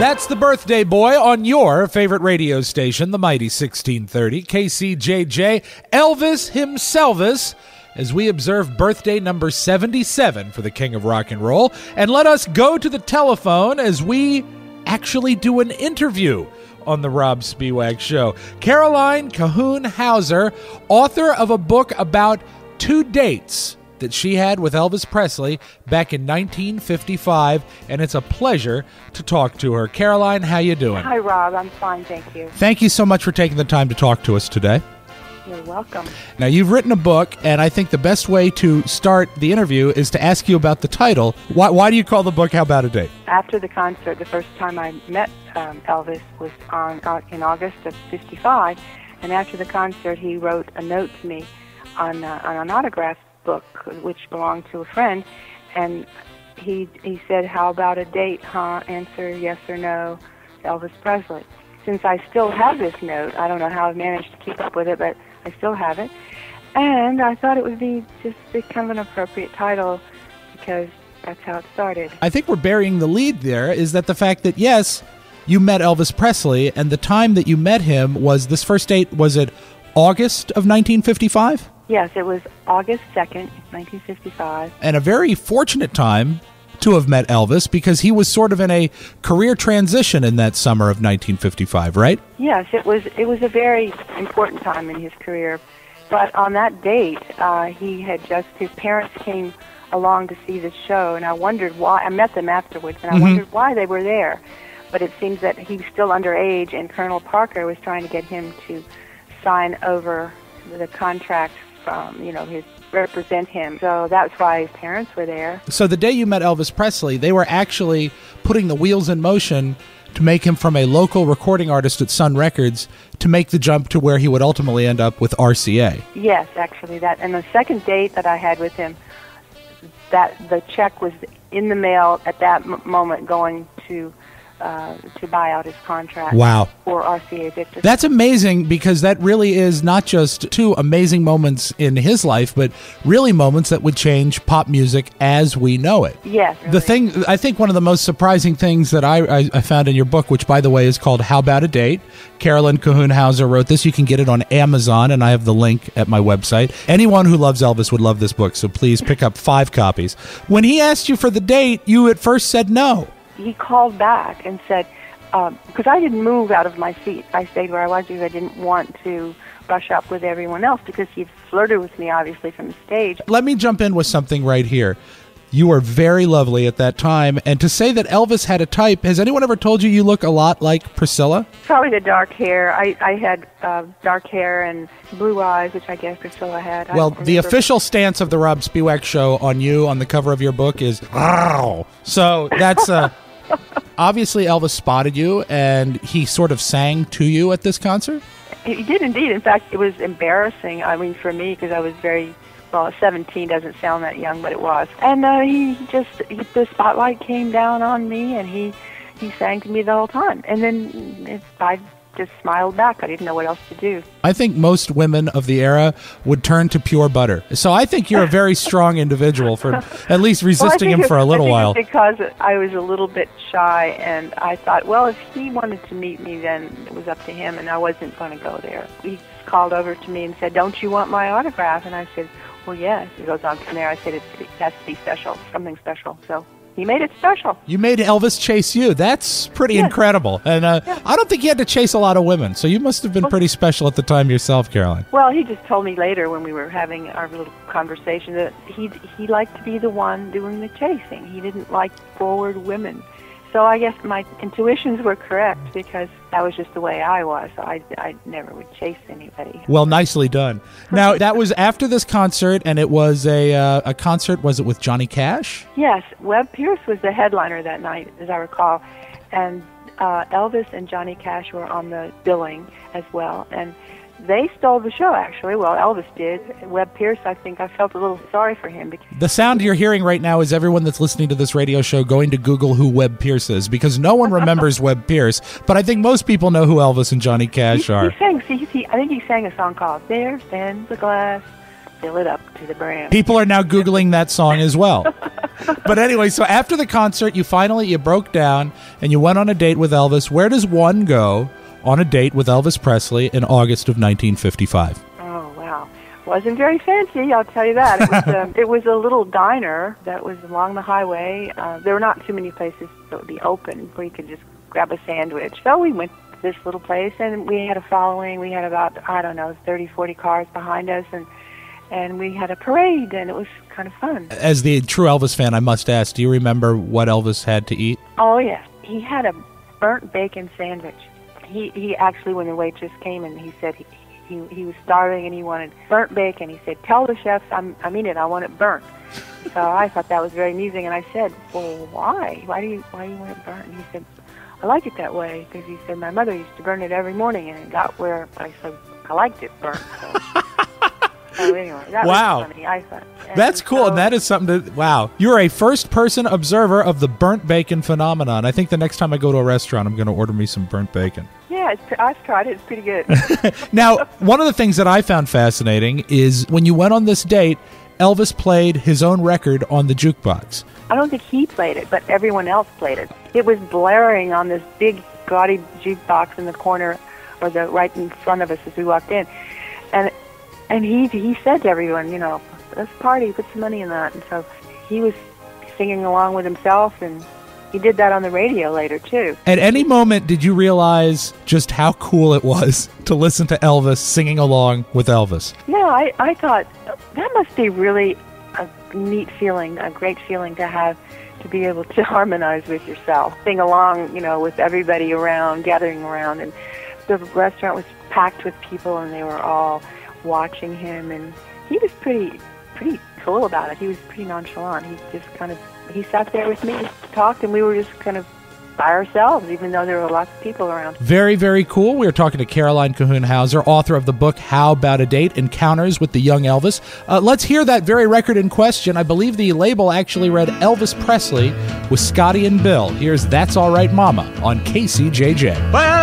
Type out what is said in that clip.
That's the Birthday Boy on your favorite radio station, the mighty 1630 KCJJ, Elvis himselvis, as we observe birthday number 77 for the King of Rock and Roll. And let us go to the telephone as we actually do an interview on the Robb Spewak Show. Caroline Cahoon Hauser, author of a book about 2 dates that she had with Elvis Presley back in 1955, and it's a pleasure to talk to her. Caroline, how you doing? Hi, Rob. I'm fine, thank you. Thank you so much for taking the time to talk to us today. You're welcome. Now, you've written a book, and I think the best way to start the interview is to ask you about the title. Why do you call the book How About a Date? After the concert, the first time I met Elvis was in August of '55, and after the concert, he wrote a note to me on an autograph book, which belonged to a friend, and he said, "How about a date, huh? Answer yes or no, Elvis Presley." Since I still have this note, I don't know how I've managed to keep up with it, but I still have it, and I thought it would be just kind of an appropriate title because that's how it started. I think we're burying the lead there, is that the fact that, yes, you met Elvis Presley, and the time that you met him was, this first date, was it August of 1955? Yes, it was August 2nd, 1955. And a very fortunate time to have met Elvis, because he was sort of in a career transition in that summer of 1955, right? Yes, it was a very important time in his career. But on that date, his parents came along to see the show, and I wondered why. I met them afterwards, and I wondered why they were there. But it seems that he was still underage, and Colonel Parker was trying to get him to sign over the contract from, represent him. So that's why his parents were there. So the day you met Elvis Presley, they were actually putting the wheels in motion to make him from a local recording artist at Sun Records to make the jump to where he would ultimately end up with RCA. Yes, actually that. And the second date that I had with him, that the check was in the mail at that moment going to buy out his contract. Wow. For RCA Victor. That's amazing, because that really is not just 2 amazing moments in his life, but really moments that would change pop music as we know it. Yes. Really. I think one of the most surprising things that I found in your book, which by the way is called How About a Date, Caroline Cahoon Hauser wrote this. You can get it on Amazon, and I have the link at my website. Anyone who loves Elvis would love this book, so please pick up 5 copies. When he asked you for the date, you at first said no. He called back and said, because I didn't move out of my seat. I stayed where I was because I didn't want to brush up with everyone else, because he flirted with me, obviously, from the stage. Let me jump in with something right here. You were very lovely at that time, and to say that Elvis had a type, has anyone ever told you you look a lot like Priscilla? Probably the dark hair. I had dark hair and blue eyes, which I guess Priscilla had. Well, the official stance of the Robb Spewak Show on you on the cover of your book is, "Ow!" So that's... Obviously, Elvis spotted you, and he sort of sang to you at this concert? He did indeed. In fact, it was embarrassing, for me, because I was 17 doesn't sound that young, but it was. And the spotlight came down on me, and he sang to me the whole time. And then I just smiled back. I didn't know what else to do. I think most women of the era would turn to pure butter. So I think you're a very strong individual for at least resisting him for a little while. Because I was a little bit shy, and I thought, well, if he wanted to meet me, then it was up to him, and I wasn't going to go there. He called over to me and said, "Don't you want my autograph?" And I said, "Well, yes." He goes on from there. I said, "It has to be special, something special." So he made it special. You made Elvis chase you. That's pretty incredible. And I don't think he had to chase a lot of women, so you must have been pretty special at the time yourself, Caroline. Well, he just told me later when we were having our little conversation that he liked to be the one doing the chasing. He didn't like forward women. So I guess my intuitions were correct, because that was just the way I was. So I never would chase anybody. Well, nicely done. Now, that was after this concert, and it was a concert, was it with Johnny Cash? Yes. Webb Pierce was the headliner that night, as I recall. And Elvis and Johnny Cash were on the billing as well. And they stole the show, actually. Well, Elvis did. Webb Pierce, I think I felt a little sorry for him. The sound you're hearing right now is everyone that's listening to this radio show going to Google who Webb Pierce is, because no one remembers Webb Pierce, but I think most people know who Elvis and Johnny Cash are. I think he sang a song called "There Stands a Glass, Fill It Up to the Brim." People are now Googling that song as well. But anyway, so after the concert, you broke down and you went on a date with Elvis. Where does one go on a date with Elvis Presley in August of 1955? Oh, wow. Wasn't very fancy, I'll tell you that. It was a little diner that was along the highway. There were not too many places that would be open where you could just grab a sandwich. So we went to this little place, and we had a following. We had about, 30, 40 cars behind us, and we had a parade, and it was kind of fun. As the true Elvis fan, I must ask, do you remember what Elvis had to eat? Oh, yeah. He had a burnt bacon sandwich. He actually, when the waitress came and he said he was starving and he wanted burnt bacon, he said, "Tell the chef I want it burnt." So I thought that was very amusing, and I said, "Well, why? Why do you want it burnt?" And he said, "I like it that way," because he said, "My mother used to burn it every morning, and it got where I said I liked it burnt." So anyway, that was funny, I thought. That's cool, and that is something to, wow. You're a first-person observer of the burnt bacon phenomenon. I think the next time I go to a restaurant, I'm going to order me some burnt bacon. Yeah, I've tried it. It's pretty good. Now, one of the things that I found fascinating is when you went on this date, Elvis played his own record on the jukebox. I don't think he played it, but everyone else played it. It was blaring on this big, gaudy jukebox in the corner, or right in front of us as we walked in. And he said to everyone, let's party, put some money in that. And so he was singing along with himself, and he did that on the radio later, too. At any moment, did you realize just how cool it was to listen to Elvis singing along with Elvis? Yeah, I thought that must be really a neat feeling, a great feeling to have, to be able to harmonize with yourself, sing along, with everybody around, gathering around. And the restaurant was packed with people, and they were all watching him, and he was pretty cool about it. He was pretty nonchalant. He sat there with me, talked, and we were just kind of by ourselves, even though there were lots of people around. Very, very cool. We were talking to Caroline Cahoon Hauser, author of the book How About a Date? Encounters with the Young Elvis. Let's hear that very record in question. I believe the label actually read Elvis Presley with Scotty and Bill. Here's That's All Right Mama on KCJJ. Well,